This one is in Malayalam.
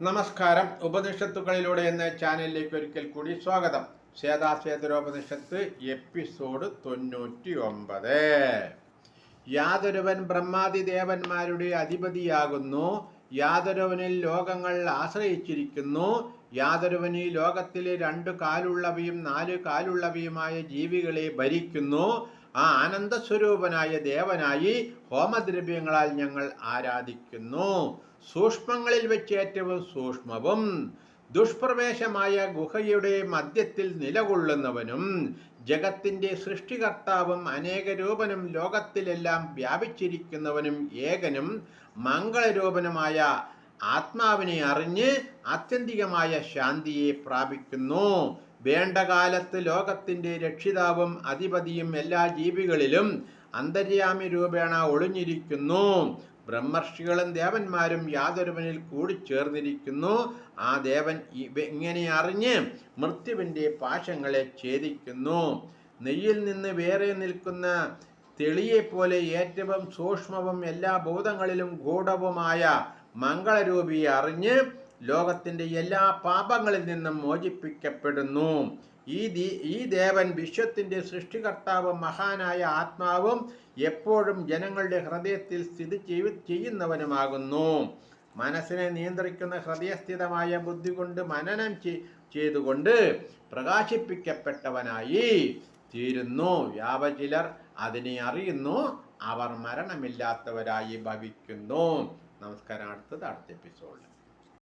നമസ്കാരം. ഉപനിഷത്തുക്കളിലൂടെ എന്ന ചാനലിലേക്ക് ഒരിക്കൽ കൂടി സ്വാഗതം. ശ്വേതാശ്വേതരോപനിഷത്ത് എപ്പിസോഡ് 99. യാതൊരുവൻ ബ്രഹ്മാദി ദേവന്മാരുടെ അധിപതിയാകുന്നു. യാതൊരുവനിൽ ലോകങ്ങൾ ആശ്രയിച്ചിരിക്കുന്നു. യാതൊരുവൻ ഈ ലോകത്തിലെ 2 കാലുള്ളവയും 4 കാലുള്ളവയുമായ ജീവികളെ ഭരിക്കുന്നു. ആ ആനന്ദസ്വരൂപനായ ദേവനായി ഹോമദ്രവ്യങ്ങളാൽ ഞങ്ങൾ ആരാധിക്കുന്നു. സൂക്ഷ്മങ്ങളിൽ വെച്ച് ഏറ്റവും സൂക്ഷ്മവും ദുഷ്പ്രവേശമായ ഗുഹയുടെ മധ്യത്തിൽ നിലകൊള്ളുന്നവനും ജഗത്തിന്റെ സൃഷ്ടികർത്താവും അനേകരൂപനും ലോകത്തിലെല്ലാം വ്യാപിച്ചിരിക്കുന്നവനും ഏകനും മംഗളരൂപനുമായ ആത്മാവിനെ അറിഞ്ഞ് ആത്യന്തികമായ ശാന്തിയെ പ്രാപിക്കുന്നു. വേണ്ട കാലത്ത് ലോകത്തിന്റെ രക്ഷിതാവും അധിപതിയും എല്ലാ ജീവികളിലും അന്തര്യാമി രൂപേണ ഒളിഞ്ഞിരിക്കുന്നു. ബ്രഹ്മർഷികളും ദേവന്മാരും യാതൊരുവനിൽ കൂടിച്ചേർന്നിരിക്കുന്നു. ആ ദേവൻ ഇങ്ങനെ അറിഞ്ഞ് മൃത്യുവിൻ്റെ പാശങ്ങളെ ഛേദിക്കുന്നു. നെയ്യിൽ നിന്ന് വേറെ നിൽക്കുന്ന തെളിയെപ്പോലെ ഏറ്റവും സൂക്ഷ്മവും എല്ലാ ഭൂതങ്ങളിലും ഗൂഢവുമായ മംഗളരൂപിയെ അറിഞ്ഞ് ലോകത്തിൻ്റെ എല്ലാ പാപങ്ങളിൽ നിന്നും മോചിപ്പിക്കപ്പെടുന്നു. ഈ ദേവൻ വിശ്വത്തിൻ്റെ സൃഷ്ടികർത്താവും മഹാനായ ആത്മാവും എപ്പോഴും ജനങ്ങളുടെ ഹൃദയത്തിൽ സ്ഥിതി ചെയ്യുന്നവനുമാകുന്നു. മനസ്സിനെ നിയന്ത്രിക്കുന്ന ഹൃദയസ്ഥിതമായ ബുദ്ധി കൊണ്ട് മനനം ചെയ്തുകൊണ്ട് പ്രകാശിപ്പിക്കപ്പെട്ടവനായി തീരുന്നു. ചിലർ അതിനെ അറിയുന്നു, അവർ മരണമില്ലാത്തവരായി ഭവിക്കുന്നു. നമസ്കാരം. അടുത്ത എപ്പിസോഡ്.